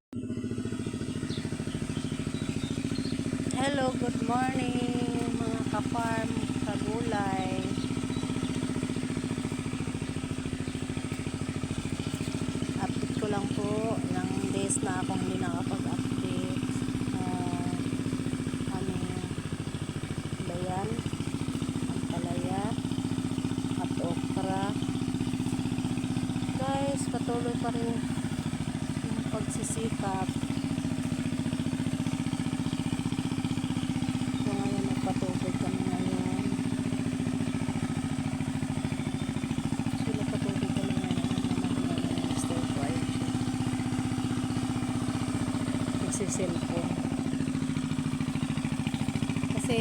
Hello, good morning mga ka-farm, kagulay. Update ko lang po ng days na akong hindi nakapag-update. Aming bayan, ang palaya, at okra. Guys, patuloy pa rin yung pagsisikap. Patubig kami ngayon. Sila patubig kami ngayon ng stir fry. Nagsisilpon. Kasi